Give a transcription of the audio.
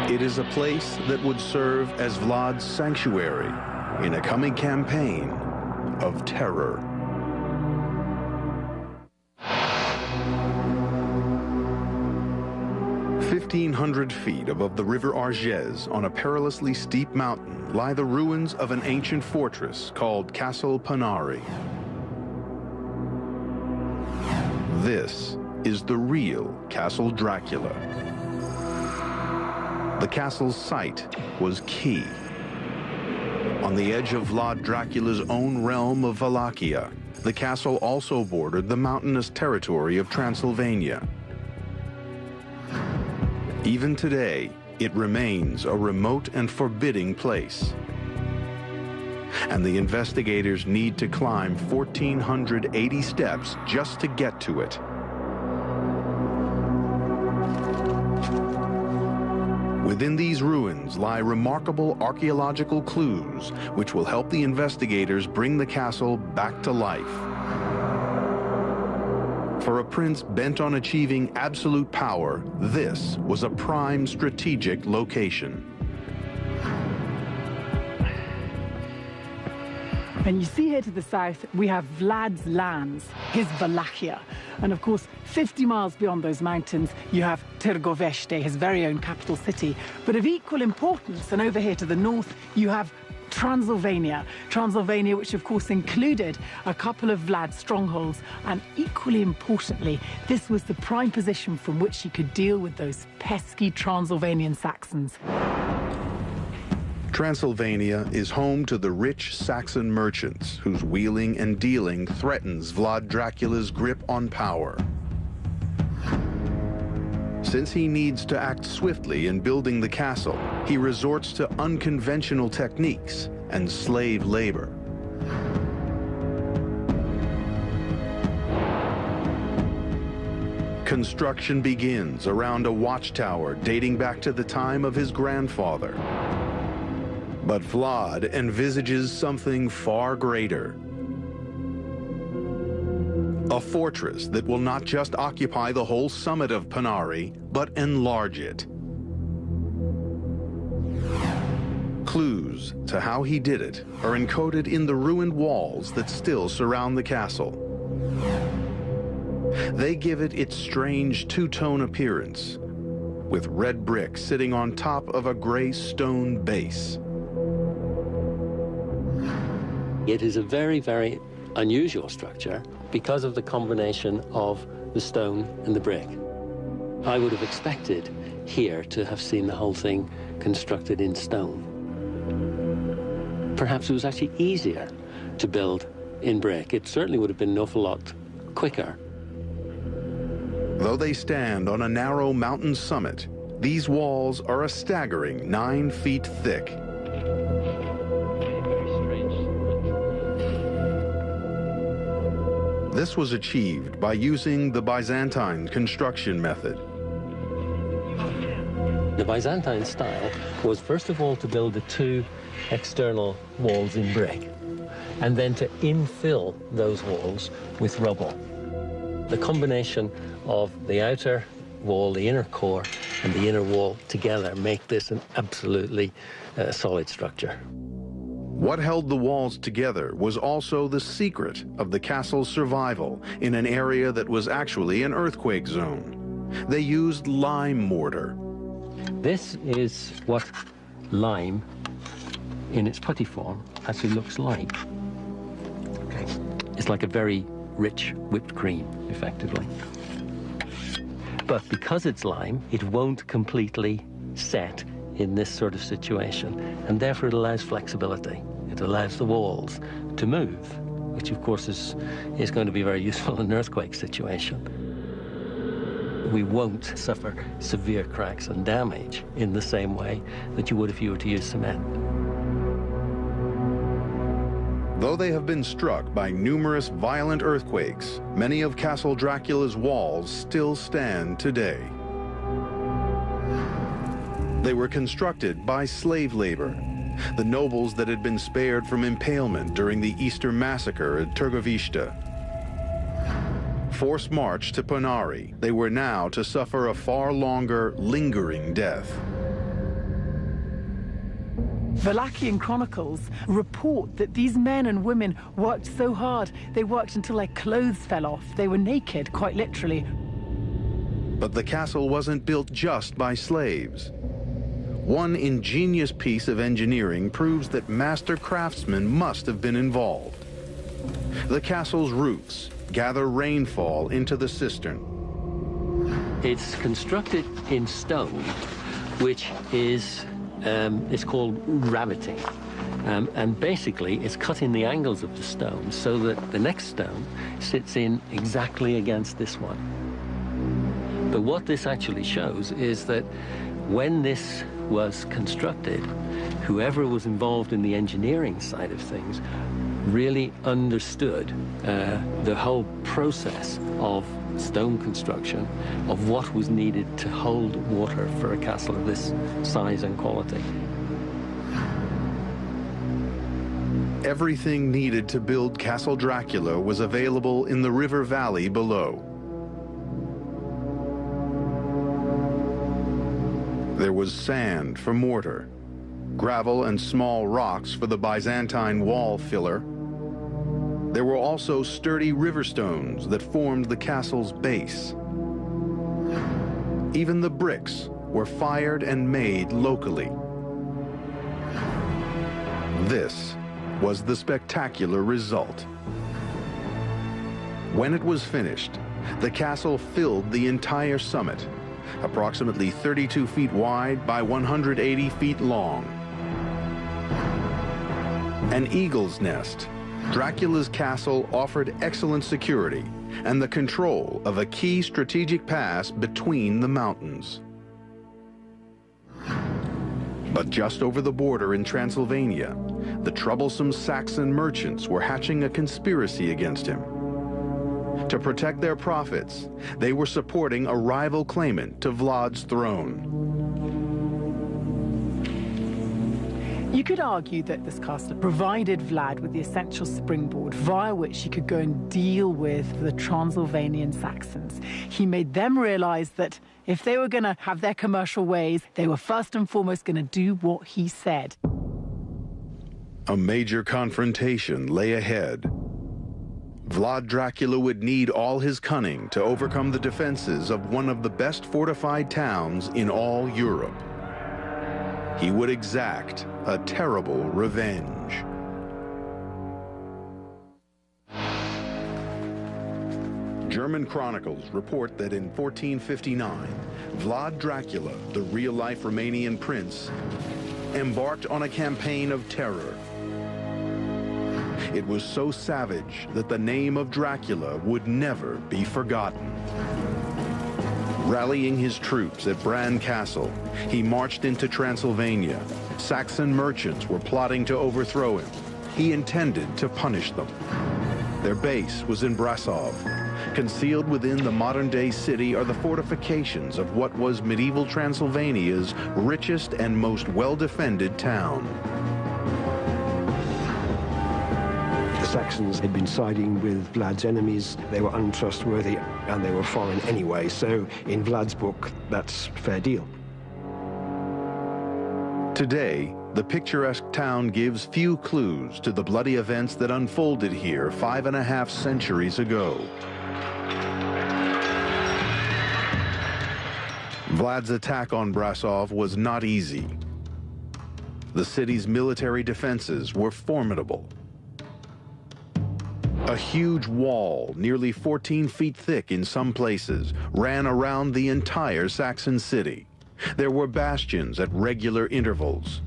It is a place that would serve as Vlad's sanctuary in a coming campaign of terror. "1,500 feet above the river Arges, on a perilously steep mountain, lie the ruins of an ancient fortress called Castle Panari. This is the real Castle Dracula. The castle's site was key. On the edge of Vlad Dracula's own realm of Wallachia, the castle also bordered the mountainous territory of Transylvania. Even today, it remains a remote and forbidding place. And the investigators need to climb 1,480 steps just to get to it. Within these ruins lie remarkable archaeological clues, which will help the investigators bring the castle back to life. For a prince bent on achieving absolute power, this was a prime strategic location. And you see here to the south, we have Vlad's lands, his Wallachia. And of course, 50 miles beyond those mountains, you have Târgovește, his very own capital city. But of equal importance, and over here to the north, you have Transylvania. Transylvania, which of course included a couple of Vlad's strongholds. And equally importantly, this was the prime position from which he could deal with those pesky Transylvanian Saxons. Transylvania is home to the rich Saxon merchants whose wheeling and dealing threatens Vlad Dracula's grip on power. Since he needs to act swiftly in building the castle, he resorts to unconventional techniques and slave labor. Construction begins around a watchtower dating back to the time of his grandfather. But Vlad envisages something far greater. A fortress that will not just occupy the whole summit of Panari, but enlarge it. Clues to how he did it are encoded in the ruined walls that still surround the castle. They give it its strange two-tone appearance, with red brick sitting on top of a gray stone base. It is a very, very unusual structure because of the combination of the stone and the brick. I would have expected here to have seen the whole thing constructed in stone. Perhaps it was actually easier to build in brick. It certainly would have been an awful lot quicker. Though they stand on a narrow mountain summit, these walls are a staggering 9 feet thick. This was achieved by using the Byzantine construction method. The Byzantine style was first of all to build the two external walls in brick and then to infill those walls with rubble. The combination of the outer wall, the inner core, and the inner wall together make this an absolutely solid structure. What held the walls together was also the secret of the castle's survival in an area that was actually an earthquake zone. They used lime mortar. This is what lime, in its putty form, actually looks like. Okay. It's like a very rich whipped cream, effectively. But because it's lime, it won't completely set in this sort of situation, and therefore it allows flexibility. It allows the walls to move, which of course is going to be very useful in an earthquake situation. We won't suffer severe cracks and damage in the same way that you would if you were to use cement. Though they have been struck by numerous violent earthquakes, many of Castle Dracula's walls still stand today. They were constructed by slave labor, the nobles that had been spared from impalement during the Easter massacre at Târgovește. Forced marched to Panari, they were now to suffer a far longer, lingering death. Wallachian chronicles report that these men and women worked so hard, they worked until their clothes fell off. They were naked, quite literally. But the castle wasn't built just by slaves. One ingenious piece of engineering proves that master craftsmen must have been involved. The castle's roofs gather rainfall into the cistern. It's constructed in stone, which is it's called raveting. And basically, it's cutting the angles of the stone so that the next stone sits in exactly against this one. But what this actually shows is that when this was constructed, whoever was involved in the engineering side of things really understood the whole process of stone construction, of what was needed to hold water for a castle of this size and quality. Everything needed to build Castle Dracula was available in the river valley below. There was sand for mortar, gravel and small rocks for the Byzantine wall filler. There were also sturdy river stones that formed the castle's base. Even the bricks were fired and made locally. This was the spectacular result. When it was finished, the castle filled the entire summit, approximately 32 feet wide by 180 feet long. An eagle's nest, Dracula's castle offered excellent security and the control of a key strategic pass between the mountains. But just over the border in Transylvania, the troublesome Saxon merchants were hatching a conspiracy against him. To protect their profits, they were supporting a rival claimant to Vlad's throne. You could argue that this castle provided Vlad with the essential springboard via which he could go and deal with the Transylvanian Saxons. He made them realize that if they were going to have their commercial ways, they were first and foremost going to do what he said. A major confrontation lay ahead. Vlad Dracula would need all his cunning to overcome the defenses of one of the best fortified towns in all Europe. He would exact a terrible revenge. German chronicles report that in 1459, Vlad Dracula, the real-life Romanian prince, embarked on a campaign of terror. It was so savage that the name of Dracula would never be forgotten. Rallying his troops at Bran Castle, he marched into Transylvania. Saxon merchants were plotting to overthrow him. He intended to punish them. Their base was in Brasov. Concealed within the modern-day city are the fortifications of what was medieval Transylvania's richest and most well-defended town. The Saxons had been siding with Vlad's enemies. They were untrustworthy and they were foreign anyway, so in Vlad's book, that's fair deal. Today, the picturesque town gives few clues to the bloody events that unfolded here 5.5 centuries ago. Vlad's attack on Brasov was not easy. The city's military defenses were formidable. A huge wall, nearly 14 feet thick in some places, ran around the entire Saxon city. There were bastions at regular intervals.